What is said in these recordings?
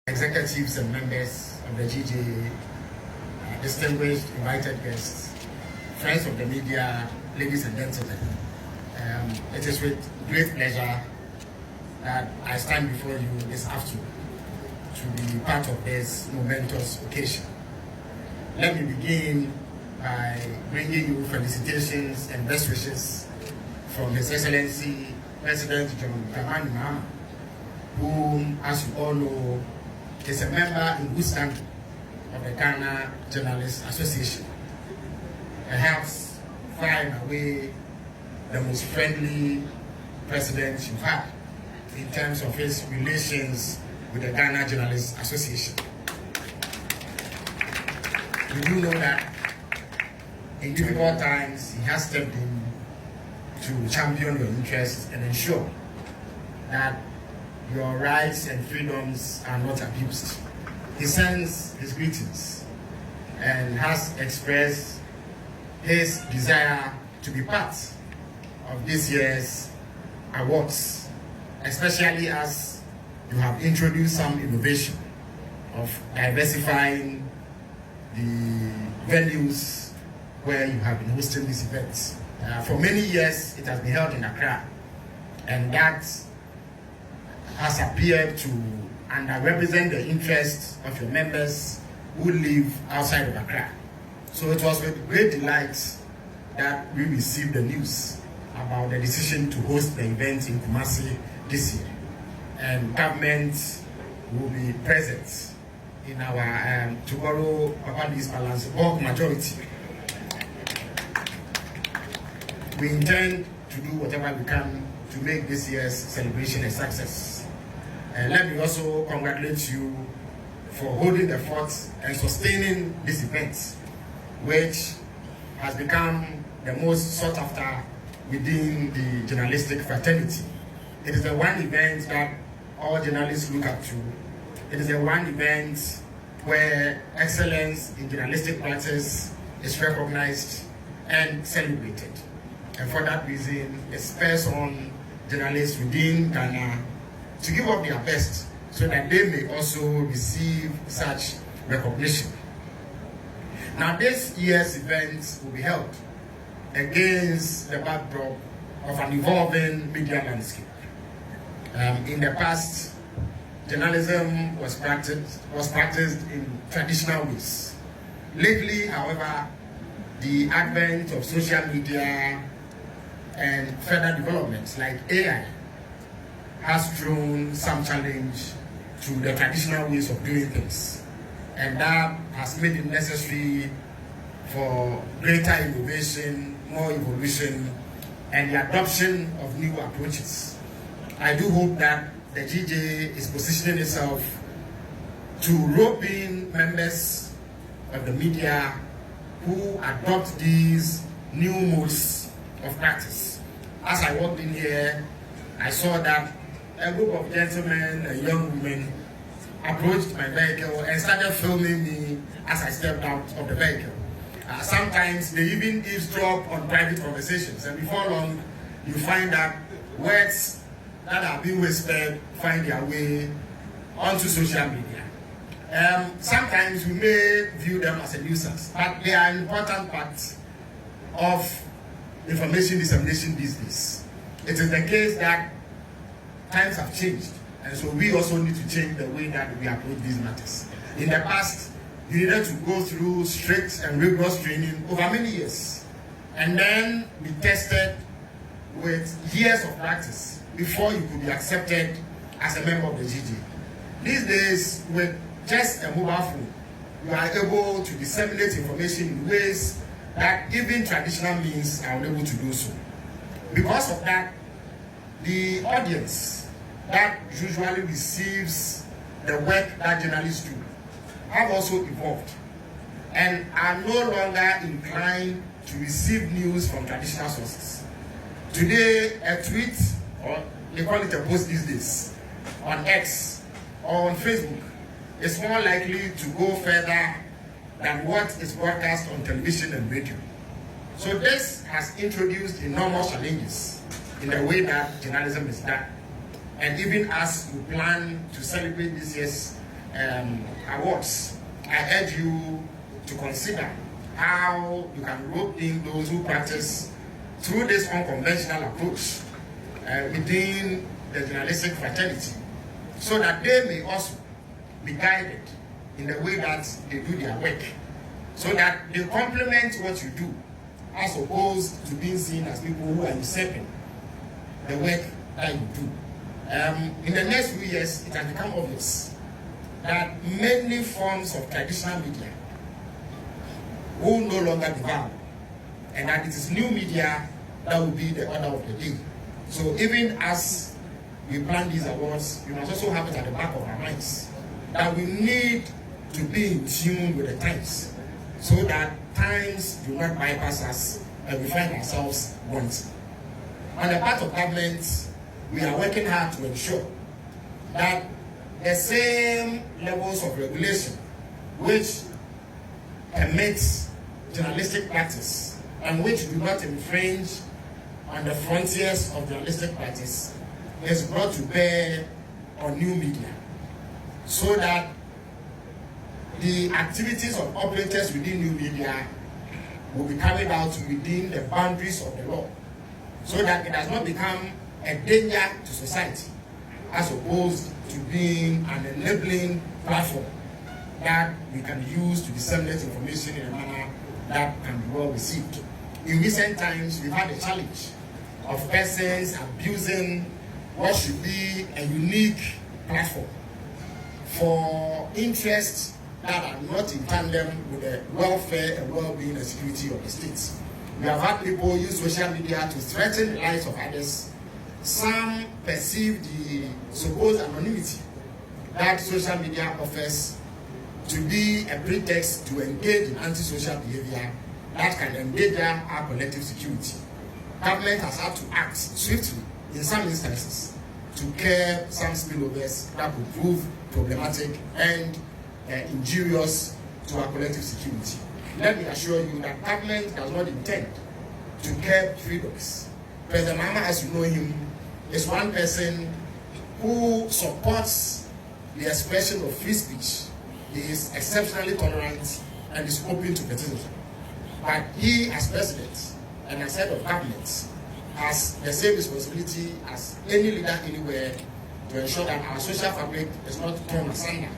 executives and members of the GJ, distinguished invited guests, friends of the media, ladies and gentlemen. It is with great pleasure that I stand before you this afternoon to be part of this momentous occasion. Let me begin by bringing you felicitations and best wishes from His Excellency President John Dramani Mahama, whom, as you all know, is a member in good standing of the Ghana Journalists Association. Perhaps far and away the most friendly president you've had in terms of his relations with the Ghana Journalists Association. You do know that in difficult times he has stepped in to champion your interests and ensure that your rights and freedoms are not abused. He sends his greetings and has expressed his desire to be part of this year's awards, especially as you have introduced some innovation of diversifying the venues where you have been hosting these events. For many years, it has been held in Accra, and that has appeared to underrepresent the interests of your members who live outside of Accra. So it was with great delight that we received the news about the decision to host the event in Kumasi this year. And government will be present in our tomorrow Papa Louis Balance bulk majority. We intend to do whatever we can to make this year's celebration a success. And let me also congratulate you for holding the fort and sustaining this event, which has become the most sought after within the journalistic fraternity. It is the one event that all journalists look up to. It is the one event where excellence in journalistic practice is recognized and celebrated. And for that reason, it spurs on journalists within Ghana to give up their best so that they may also receive such recognition. Now, this year's event will be held against the backdrop of an evolving media landscape. In the past, journalism was practiced in traditional ways. Lately, however, the advent of social media and further developments like AI has thrown some challenge to the traditional ways of doing things. And that has made it necessary for greater innovation, more evolution, and the adoption of new approaches. I do hope that the GJ is positioning itself to rope in members of the media who adopt these new modes of practice. As I walked in here, I saw that a group of gentlemen and young women approached my vehicle and started filming me as I stepped out of the vehicle. Sometimes they even eavesdrop on private conversations, and before long, you find that words that are being whispered find their way onto social media. Sometimes we may view them as a nuisance, but they are an important part of information dissemination these days. It is the case that times have changed, and so we also need to change the way that we approach these matters. In the past, you needed to go through strict and rigorous training over many years, and then be tested with years of practice before you could be accepted as a member of the GJ. These days, with just a mobile phone, you are able to disseminate information in ways that even traditional means are unable to do so. Because of that, the audience that usually receives the work that journalists do have also evolved and are no longer inclined to receive news from traditional sources. Today, a tweet, or they call it a post these days, on X or on Facebook is more likely to go further than what is broadcast on television and radio. So this has introduced enormous challenges in the way that journalism is done. And even as we plan to celebrate this year's awards, I urge you to consider how you can rope in those who practice through this unconventional approach within the journalistic fraternity, so that they may also be guided in the way that they do their work, so that they complement what you do, as opposed to being seen as people who are usurping the work that you do. In the next few years, it has become obvious that many forms of traditional media will no longer be viable, and that it is new media that will be the order of the day. So even as we plan these awards, we must also have it at the back of our minds that we need to be in tune with the times, so that times do not bypass us and we find ourselves wanting. On the part of government, we are working hard to ensure that the same levels of regulation which permits journalistic practice and which do not infringe on the frontiers of journalistic practice is brought to bear on new media, so that the activities of operators within new media will be carried out within the boundaries of the law, so that it does not become a danger to society, as opposed to being an enabling platform that we can use to disseminate information in a manner that can be well received. In recent times, we've had a challenge of persons abusing what should be a unique platform for interests that are not in tandem with the welfare and well-being and security of the state. We have had people use social media to threaten the lives of others. Some perceive the supposed anonymity that social media offers to be a pretext to engage in antisocial behavior that can endanger our collective security. Government has had to act swiftly in some instances to curb some spillovers that could prove problematic and injurious to our collective security. Let me assure you that government does not intend to curb freedoms. President Mahama, as you know him, is one person who supports the expression of free speech. He is exceptionally tolerant and is open to criticism. But he, as president and as head of government, has the same responsibility as any leader anywhere to ensure that our social fabric is not torn asunder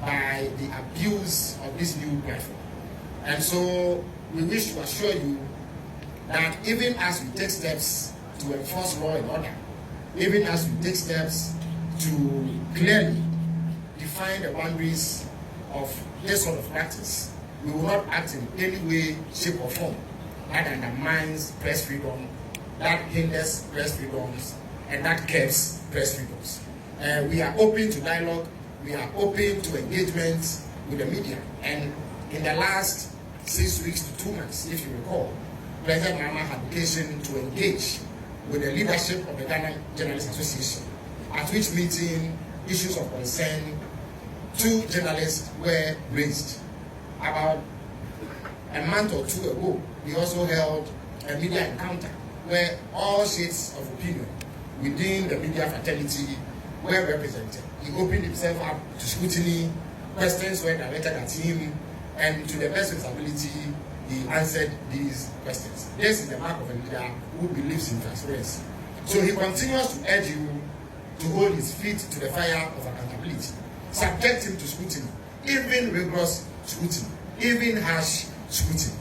by the abuse of this new platform. And so we wish to assure you that even as we take steps to enforce law and order, even as we take steps to clearly define the boundaries of this sort of practice, we will not act in any way, shape or form that undermines press freedom, that hinders press freedoms, and that curbs press freedoms. We are open to dialogue, we are open to engagement with the media. And in the last 6 weeks to 2 months, if you recall, President Mahama had occasion to engage with the leadership of the Ghana Journalists Association, at which meeting issues of concern to journalists were raised. About a month or two ago, we also held a media encounter where all shades of opinion within the media fraternity were represented. He opened himself up to scrutiny, questions were directed at him, and to the best of his ability, he answered these questions. This is the mark of a leader who believes in transparency. So he continues to urge you to hold his feet to the fire of accountability, subject him to scrutiny, even rigorous scrutiny, even harsh scrutiny.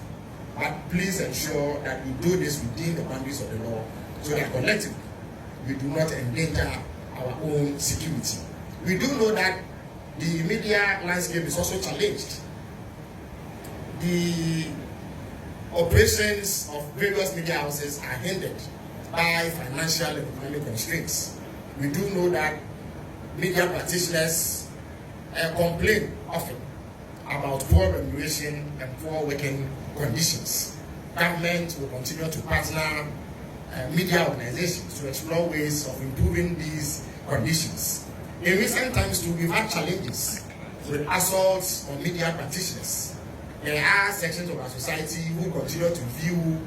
But please ensure that we do this within the boundaries of the law, so that collectively we do not endanger our own security. We do know that the media landscape is also challenged. The operations of various media houses are hindered by financial and economic constraints. We do know that media practitioners complain often about poor remuneration and poor working conditions. Government will continue to partner media organizations to explore ways of improving these conditions. In recent times too, we've had challenges with assaults on media practitioners. There are sections of our society who continue to view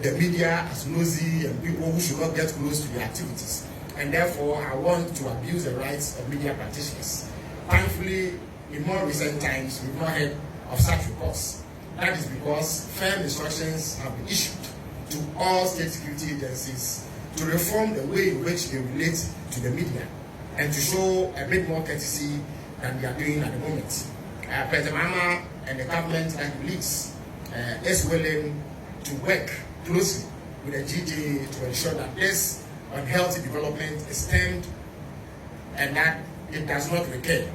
the media as nosy and people who should not get close to their activities. And therefore, I want to abuse the rights of media practitioners. Thankfully, in more recent times, we've not heard of such reports. That is because firm instructions have been issued to all state security agencies to reform the way in which they relate to the media and to show a bit more courtesy than they are doing at the moment. President Mahama and the government that he leads is willing to work closely with the GJ to ensure that this unhealthy development is stemmed and that it does not recur,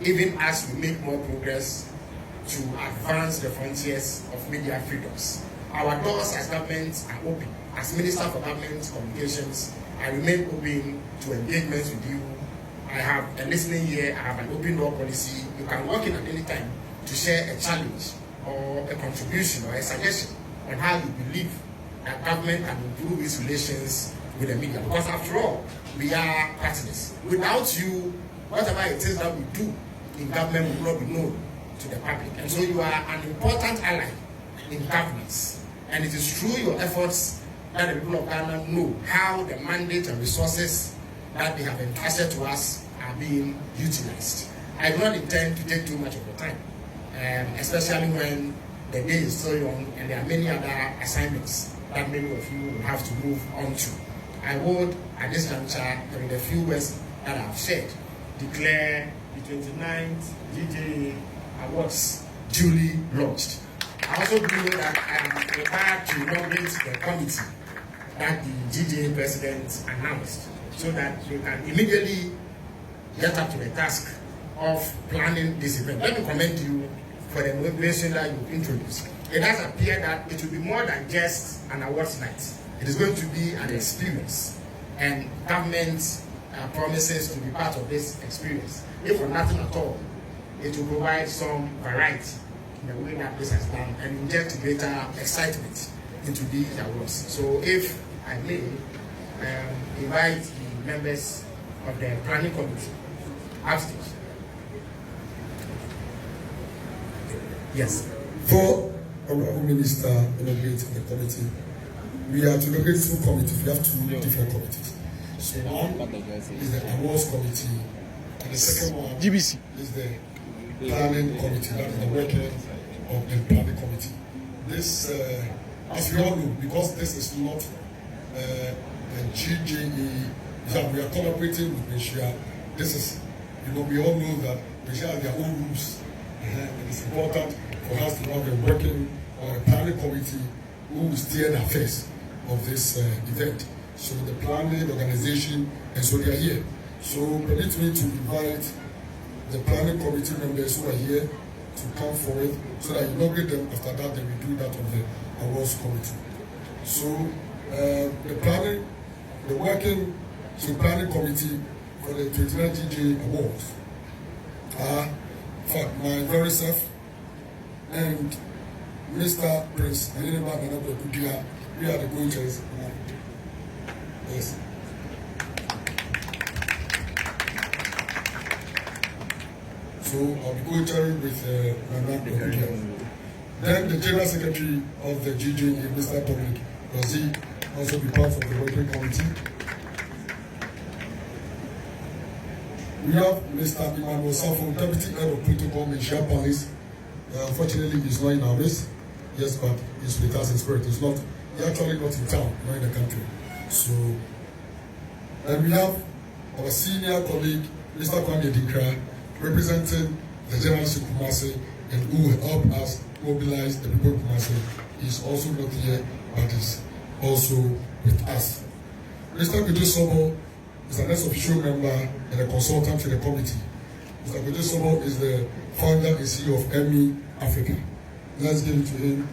even as we make more progress to advance the frontiers of media freedoms. Our doors as government are open. As Minister for Government Communications, I remain open to engagements with you. I have a listening ear, I have an open door policy. You can walk in at any time to share a challenge or a contribution or a suggestion on how you believe that government can improve its relations with the media. Because after all, we are partners. Without you, whatever it is that we do in government will not be known to the public. And so you are an important ally in governance. And it is through your efforts that the people of Ghana know how the mandate and resources that they have entrusted to us are being utilized. I do not intend to take too much of your time, especially when the day is so young and there are many other assignments that many of you will have to move on to. I would, at this juncture, in the few words that I have shared, declare the 29th GJ Awards duly launched. I also believe that I am prepared to inaugurate the committee that the GJ president announced so that they can immediately get up to the task of planning this event. Let me commend you for the motivation that you introduced. It has appeared that it will be more than just an awards night. It is going to be an experience, and government promises to be part of this experience. If for nothing at all, it will provide some variety in the way that this has done and inject greater excitement into these awards. So if I may invite the members of the planning committee upstage. Yes. For Honorable Minister inaugurating the committee, we are to inaugurate two committees. We have two different committees. So one is the awards committee, and the second one GBC is the planning committee. That is the working of the planning committee. This, as we all know, because this is not a GJE, that we are collaborating with Malaysia. This is, we all know that Malaysia has their own rules. It is important for us to have a working or a planning committee who will steer the affairs of this event. So the planning organization, and so they are here. So permit me to invite the planning committee members who are here to come forward so that you inaugurate them. After that, then we do that of the awards committee. So the working committee for the 29 GJ Awards are my very self and Mr. Prince Alineba Nanabu Kudia. We are the co-chairs. Yes. So I'll be co-chairing with Nanabu Kudia. Then the General Secretary of the GJA, Mr. Dominic Rosie, also be part of the working committee. We have Mr. Emmanuel Safo, Deputy Head of Protocol, Malaysia Police. Unfortunately, he's not in our midst. Yes, but he's with us in spirit. He's actually not in town, not in the country. So, and we have our senior colleague, Mr. Kwame Dikra, representing the General Kumasi, and who will help us mobilize the people of Kumasi. He's also not here, but is also with us. Mr. Kudu Sobo is an ex-official member and a consultant to the committee. Mr. Kudu Sobo is the founder and CEO of Emmy Africa. Let's give it to him.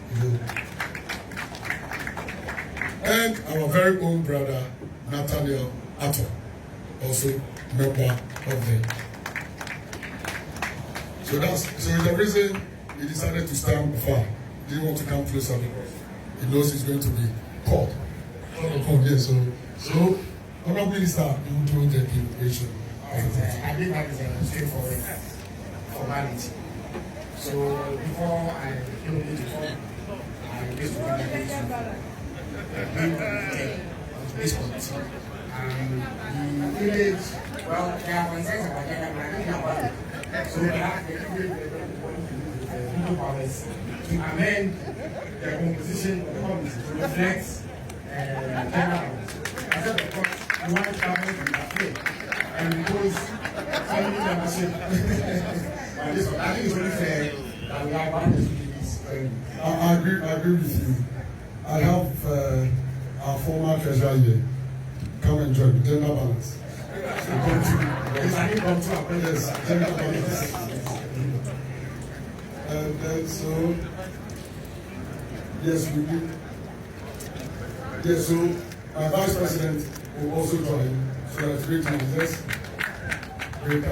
And our very own brother, Nathaniel Atto, also member of the. So the reason he decided to stand afar. He didn't want to come closer because he knows he's going to be caught. So Honorable Minister, you will do the invitation. I think that is a straightforward formality. So before I do the form, I wish to congratulate you being committed to this committee. The village, well, there are concerns about gender, but I think about So I ask the people powers to amend the composition of the committee to reflect gender balance. I said, of course, we want to travel to that way and impose family membership. I think it's only fair that we have one this. I agree with you. I have our former treasurer here. Come and join me. Gender balance. Yes, gender balance. And then so, yes, we do. Yes, so my vice president will also join. So that's great news. Let's break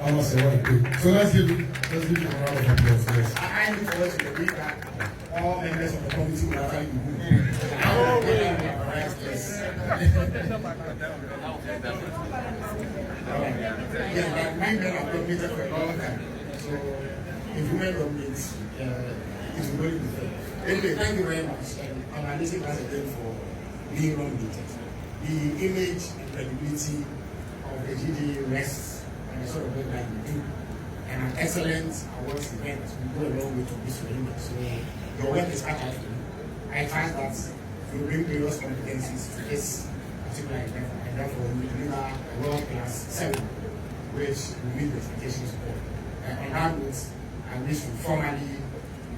so let's give him a round of applause. Yes. I look forward to the week that all members of the committee will actually be moved. Yeah, but women have dominated for a long time. So if women dominate, it will really be fair. Anyway, thank you very much. And congratulations once again for being nominated. The image and credibility of the GD rests on the sort of work that you do. And an excellent awards event will go a long way to this image. So your work is hard for you. I trust that you bring various competencies to this particular event, and therefore you deliver a world-class ceremony which will meet the expectations of all. On that note, I wish to formally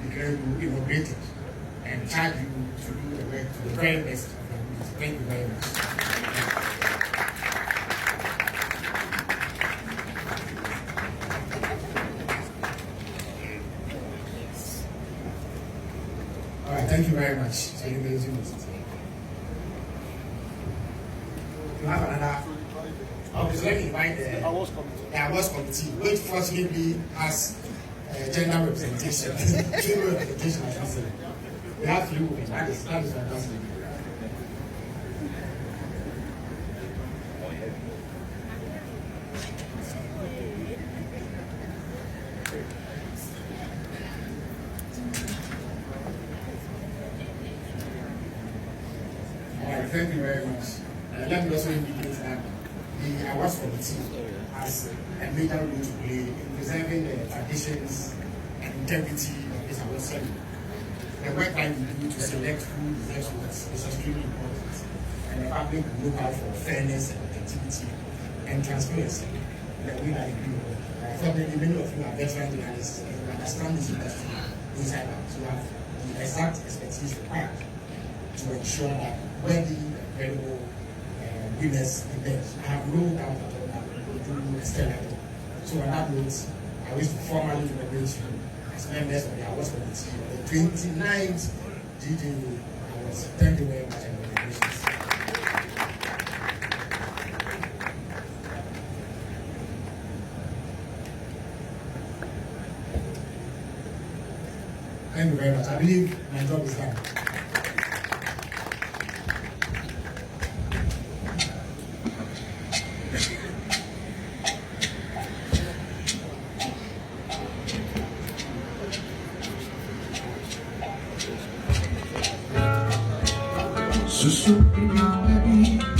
declare you inaugurated and charge you to do the work to the very best of your ability. Thank you very much. All right, thank you very much. So you may resume it. You have another. Okay, so let me invite the awards committee, which fortunately has gender representation. Female representation, I should say. We have 3 women. That is fantastic. Thank you very much. Let me also indicate that the awards committee has a major role to play in preserving the traditions and integrity of this award ceremony. The work that we do to select who deserves what is extremely important, and the public will look out for fairness and objectivity and transparency in the way that they do. Probably many of you are veteran journalists and you understand this industry inside out. So you have the exact expertise required to ensure that worthy, credible winners emerge. I have no doubt at all that we will do a stellar job. So on that note, I wish to formally congratulate you as members of the awards committee of the 29th GD Awards. Thank you very much and congratulations. Thank you very much. I believe my job is done. Susu, baby.